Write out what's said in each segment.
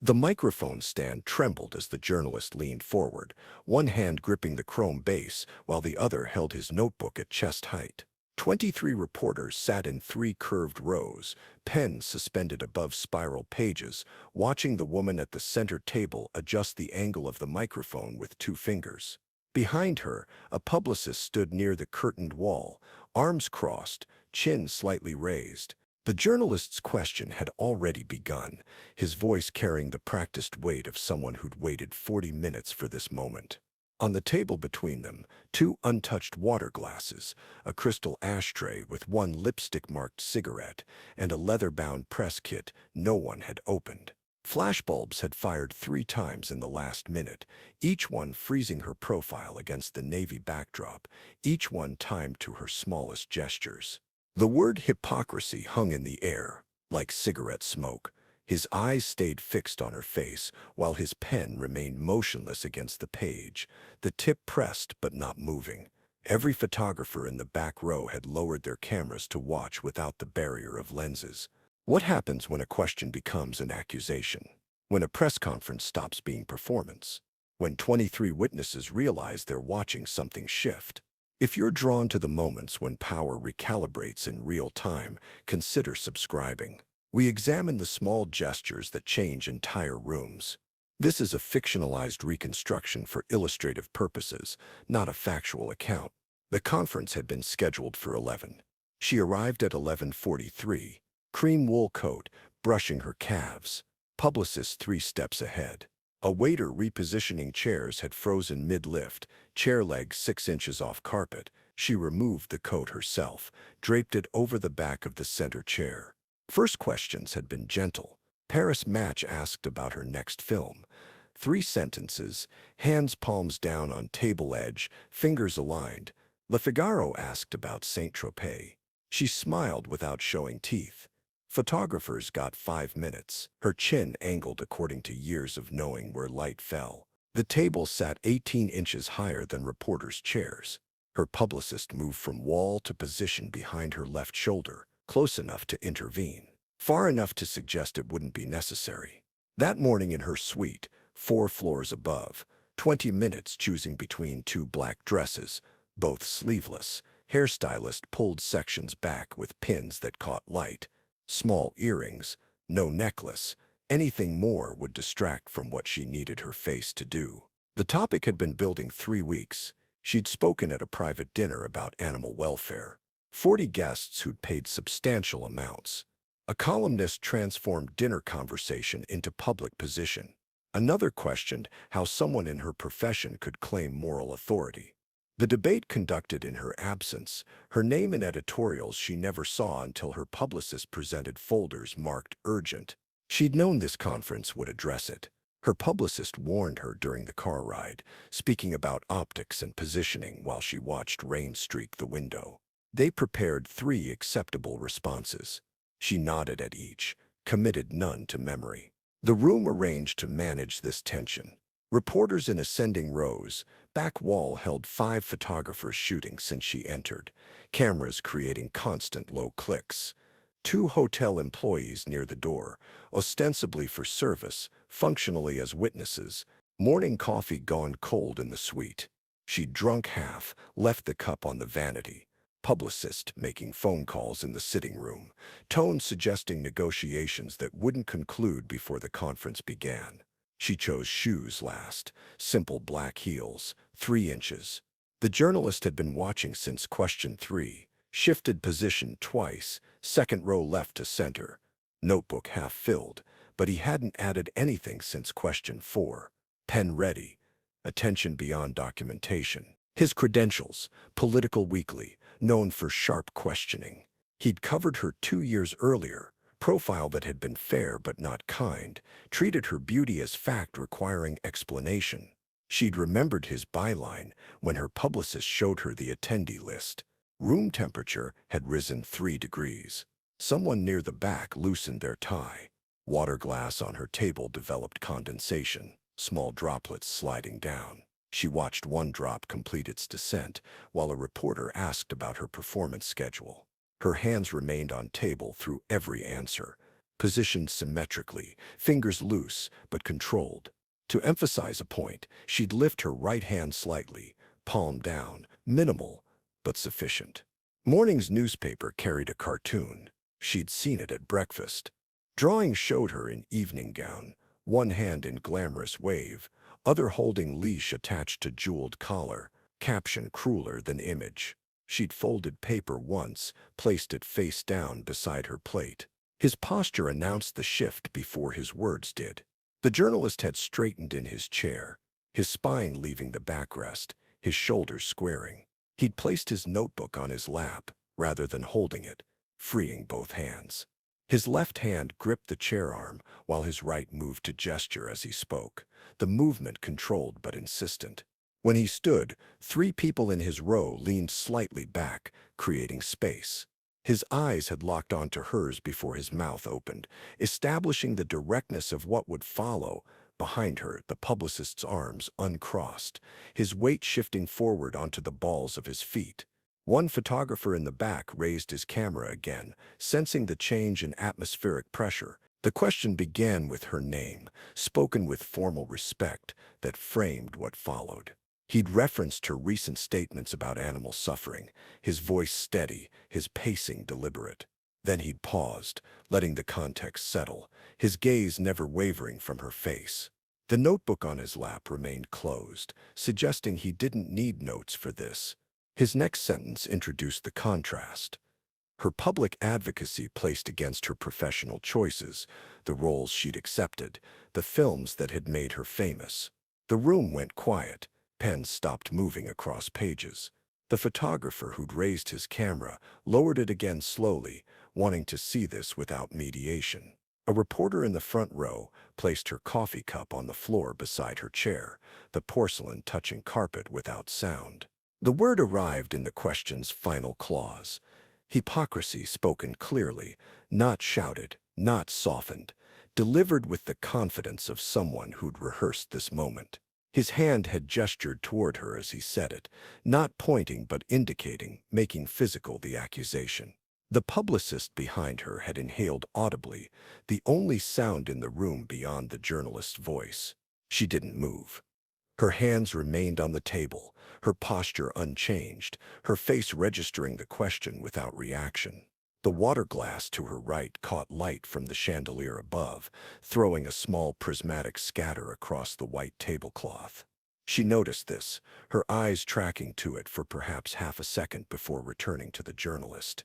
The microphone stand trembled as the journalist leaned forward, one hand gripping the chrome base while the other held his notebook at chest height. 23 reporters sat in three curved rows, pens suspended above spiral pages, watching the woman at the center table adjust the angle of the microphone with two fingers. Behind her, a publicist stood near the curtained wall, arms crossed, chin slightly raised. The journalist's question had already begun, his voice carrying the practiced weight of someone who'd waited 40 minutes for this moment. On the table between them, two untouched water glasses, a crystal ashtray with one lipstick-marked cigarette, and a leather-bound press kit no one had opened. Flashbulbs had fired 3 times in the last minute, each one freezing her profile against the navy backdrop, each one timed to her smallest gestures. The word hypocrisy hung in the air, like cigarette smoke. His eyes stayed fixed on her face, while his pen remained motionless against the page, the tip pressed but not moving. Every photographer in the back row had lowered their cameras to watch without the barrier of lenses. What happens when a question becomes an accusation? When a press conference stops being performance? When 23 witnesses realize they're watching something shift? If you're drawn to the moments when power recalibrates in real time, consider subscribing. We examine the small gestures that change entire rooms. This is a fictionalized reconstruction for illustrative purposes, not a factual account. The conference had been scheduled for 11. She arrived at 11:43, cream wool coat, brushing her calves. Publicist 3 steps ahead. A waiter repositioning chairs had frozen mid-lift, chair legs 6 inches off carpet. She removed the coat herself, draped it over the back of the center chair. First questions had been gentle. Paris Match asked about her next film. 3 sentences, hands palms down on table edge, fingers aligned. Le Figaro asked about Saint-Tropez. She smiled without showing teeth. Photographers got 5 minutes, her chin angled according to years of knowing where light fell. The table sat 18 inches higher than reporters' chairs. Her publicist moved from wall to position behind her left shoulder, close enough to intervene, far enough to suggest it wouldn't be necessary. That morning in her suite, 4 floors above, 20 minutes choosing between two black dresses, both sleeveless, hairstylist pulled sections back with pins that caught light. Small earrings, no necklace, anything more would distract from what she needed her face to do. The topic had been building 3 weeks. She'd spoken at a private dinner about animal welfare. 40 guests who'd paid substantial amounts. A columnist transformed dinner conversation into public position. Another questioned how someone in her profession could claim moral authority. The debate conducted in her absence, her name in editorials she never saw until her publicist presented folders marked urgent. She'd known this conference would address it. Her publicist warned her during the car ride, speaking about optics and positioning while she watched rain streak the window. They prepared 3 acceptable responses. She nodded at each, committed none to memory. The room arranged to manage this tension. Reporters in ascending rows, back wall held 5 photographers shooting since she entered, cameras creating constant low clicks. 2 hotel employees near the door, ostensibly for service, functionally as witnesses. Morning coffee gone cold in the suite. She'd drunk half, left the cup on the vanity. Publicist making phone calls in the sitting room, tone suggesting negotiations that wouldn't conclude before the conference began. She chose shoes last, simple black heels, 3 inches. The journalist had been watching since question 3, shifted position twice, second row left to center. Notebook half filled, but he hadn't added anything since question 4. Pen ready, attention beyond documentation. His credentials, Political Weekly, known for sharp questioning. He'd covered her 2 years earlier, profile that had been fair but not kind, treated her beauty as fact requiring explanation. She'd remembered his byline when her publicist showed her the attendee list. Room temperature had risen 3 degrees. Someone near the back loosened their tie. Water glass on her table developed condensation, small droplets sliding down. She watched one drop complete its descent while a reporter asked about her performance schedule. Her hands remained on table through every answer. positioned symmetrically, fingers loose but controlled. To emphasize a point, she'd lift her right hand slightly, palm down, minimal, but sufficient. Morning's newspaper carried a cartoon. She'd seen it at breakfast. Drawings showed her in evening gown, one hand in glamorous wave, other holding leash attached to jeweled collar, caption crueler than image. She'd folded paper once, placed it face down beside her plate. His posture announced the shift before his words did. The journalist had straightened in his chair, his spine leaving the backrest, his shoulders squaring. He'd placed his notebook on his lap, rather than holding it, freeing both hands. His left hand gripped the chair arm, while his right moved to gesture as he spoke, the movement controlled but insistent. When he stood, three people in his row leaned slightly back, creating space. His eyes had locked onto hers before his mouth opened, establishing the directness of what would follow. Behind her, the publicist's arms uncrossed, his weight shifting forward onto the balls of his feet. One photographer in the back raised his camera again, sensing the change in atmospheric pressure. The question began with her name, spoken with formal respect, that framed what followed. He'd referenced her recent statements about animal suffering, his voice steady, his pacing deliberate. Then he'd paused, letting the context settle, his gaze never wavering from her face. The notebook on his lap remained closed, suggesting he didn't need notes for this. His next sentence introduced the contrast. Her public advocacy placed against her professional choices, the roles she'd accepted, the films that had made her famous. The room went quiet. Pens stopped moving across pages. The photographer who'd raised his camera lowered it again slowly, wanting to see this without mediation. A reporter in the front row placed her coffee cup on the floor beside her chair, the porcelain touching carpet without sound. The word arrived in the question's final clause. Hypocrisy spoken clearly, not shouted, not softened, delivered with the confidence of someone who'd rehearsed this moment. His hand had gestured toward her as he said it, not pointing but indicating, making physical the accusation. The publicist behind her had inhaled audibly, the only sound in the room beyond the journalist's voice. She didn't move. Her hands remained on the table, her posture unchanged, her face registering the question without reaction. The water glass to her right caught light from the chandelier above, throwing a small prismatic scatter across the white tablecloth. She noticed this, her eyes tracking to it for perhaps half a second before returning to the journalist.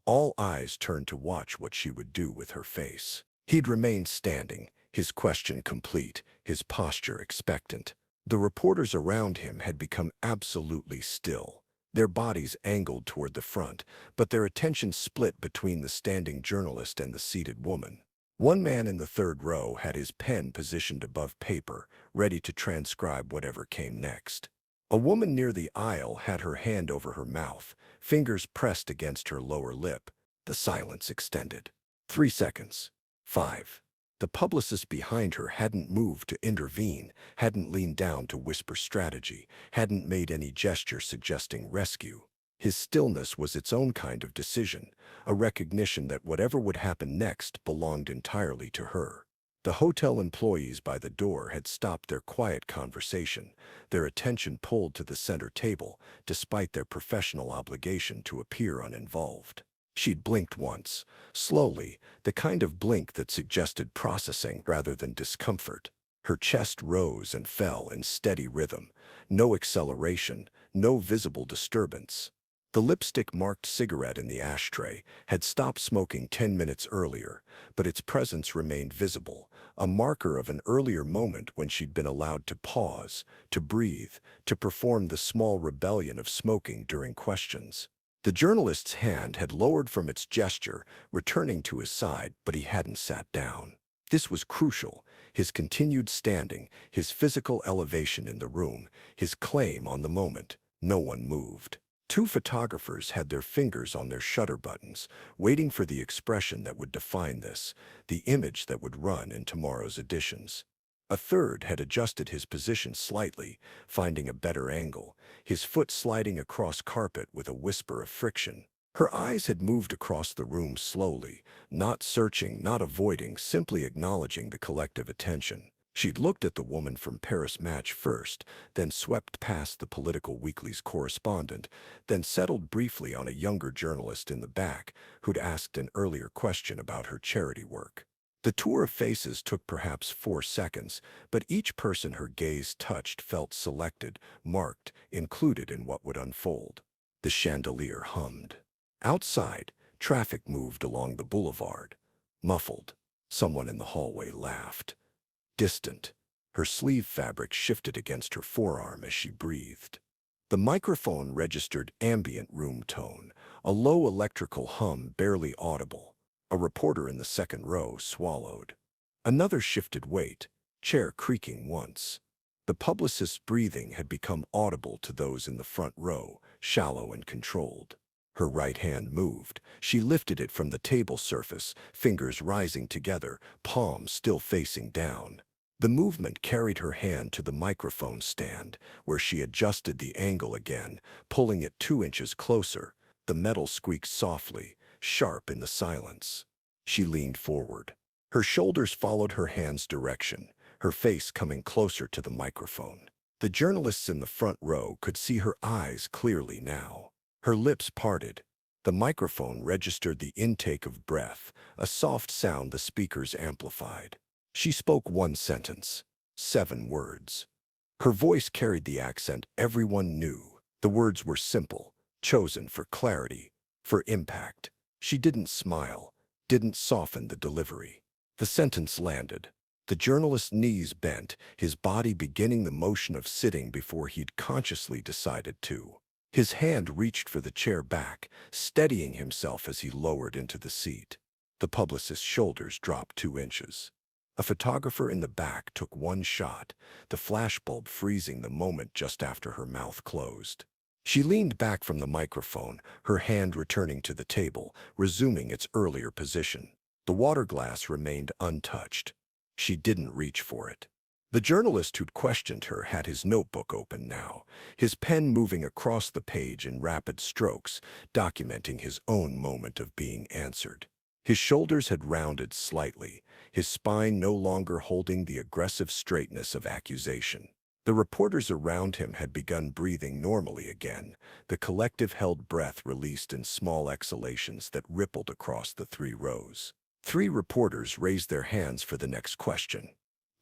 All eyes turned to watch what she would do with her face. He'd remained standing, his question complete, his posture expectant. The reporters around him had become absolutely still, their bodies angled toward the front, but their attention split between the standing journalist and the seated woman. One man in the third row had his pen positioned above paper, ready to transcribe whatever came next. A woman near the aisle had her hand over her mouth, fingers pressed against her lower lip. The silence extended. 3 seconds. 5. The publicist behind her hadn't moved to intervene, hadn't leaned down to whisper strategy, hadn't made any gesture suggesting rescue. His stillness was its own kind of decision, a recognition that whatever would happen next belonged entirely to her. The hotel employees by the door had stopped their quiet conversation, their attention pulled to the center table, despite their professional obligation to appear uninvolved. She'd blinked once, slowly, the kind of blink that suggested processing rather than discomfort. Her chest rose and fell in steady rhythm, no acceleration, no visible disturbance. The lipstick-marked cigarette in the ashtray had stopped smoking 10 minutes earlier, but its presence remained visible, a marker of an earlier moment when she'd been allowed to pause, to breathe, to perform the small rebellion of smoking during questions. The journalist's hand had lowered from its gesture, returning to his side, but he hadn't sat down. This was crucial, his continued standing, his physical elevation in the room, his claim on the moment. No one moved. Two photographers had their fingers on their shutter buttons, waiting for the expression that would define this, the image that would run in tomorrow's editions. A third had adjusted his position slightly, finding a better angle, his foot sliding across carpet with a whisper of friction. Her eyes had moved across the room slowly, not searching, not avoiding, simply acknowledging the collective attention. She'd looked at the woman from Paris Match first, then swept past the political weekly's correspondent, then settled briefly on a younger journalist in the back who'd asked an earlier question about her charity work. The tour of faces took perhaps 4 seconds, but each person her gaze touched felt selected, marked, included in what would unfold. The chandelier hummed. Outside, traffic moved along the boulevard. Muffled, someone in the hallway laughed. Distant, her sleeve fabric shifted against her forearm as she breathed. The microphone registered ambient room tone, a low electrical hum barely audible. A reporter in the second row swallowed. Another shifted weight, chair creaking once. The publicist's breathing had become audible to those in the front row, shallow and controlled. Her right hand moved. She lifted it from the table surface, fingers rising together, palms still facing down. The movement carried her hand to the microphone stand, where she adjusted the angle again, pulling it 2 inches closer. The metal squeaked softly, sharp in the silence. She leaned forward. Her shoulders followed her hand's direction, her face coming closer to the microphone. The journalists in the front row could see her eyes clearly now. Her lips parted. The microphone registered the intake of breath, a soft sound the speakers amplified. She spoke one sentence, 7 words. Her voice carried the accent everyone knew. The words were simple, chosen for clarity, for impact. She didn't smile, didn't soften the delivery. The sentence landed. The journalist's knees bent, his body beginning the motion of sitting before he'd consciously decided to. His hand reached for the chair back, steadying himself as he lowered into the seat. The publicist's shoulders dropped 2 inches. A photographer in the back took one shot, the flashbulb freezing the moment just after her mouth closed. She leaned back from the microphone, her hand returning to the table, resuming its earlier position. The water glass remained untouched. She didn't reach for it. The journalist who'd questioned her had his notebook open now, his pen moving across the page in rapid strokes, documenting his own moment of being answered. His shoulders had rounded slightly, his spine no longer holding the aggressive straightness of accusation. The reporters around him had begun breathing normally again, the collective held breath released in small exhalations that rippled across the 3 rows. 3 reporters raised their hands for the next question.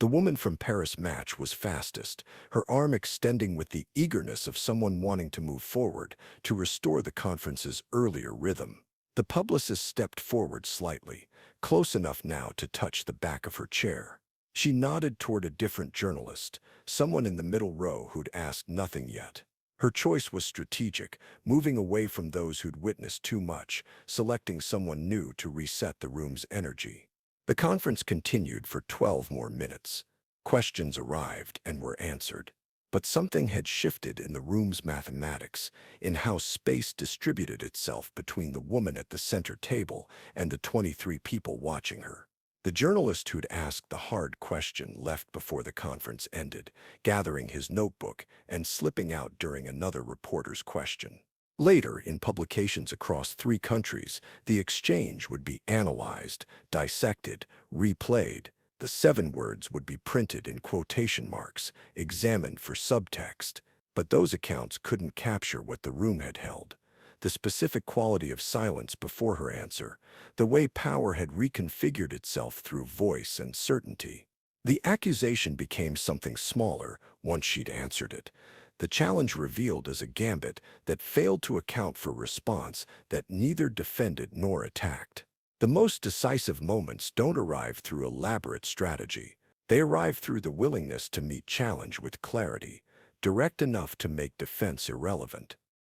The woman from Paris Match was fastest, her arm extending with the eagerness of someone wanting to move forward, to restore the conference's earlier rhythm. The publicist stepped forward slightly, close enough now to touch the back of her chair. She nodded toward a different journalist, someone in the middle row who'd asked nothing yet. Her choice was strategic, moving away from those who'd witnessed too much, selecting someone new to reset the room's energy. The conference continued for 12 more minutes. Questions arrived and were answered. But something had shifted in the room's mathematics, in how space distributed itself between the woman at the center table and the 23 people watching her. The journalist who'd asked the hard question left before the conference ended, gathering his notebook and slipping out during another reporter's question. Later, in publications across 3 countries, the exchange would be analyzed, dissected, replayed. The 7 words would be printed in quotation marks, examined for subtext. But those accounts couldn't capture what the room had held. The specific quality of silence before her answer, the way power had reconfigured itself through voice and certainty. The accusation became something smaller once she'd answered it. The challenge revealed as a gambit that failed to account for response that neither defended nor attacked. The most decisive moments don't arrive through elaborate strategy. They arrive through the willingness to meet challenge with clarity, direct enough to make defense irrelevant.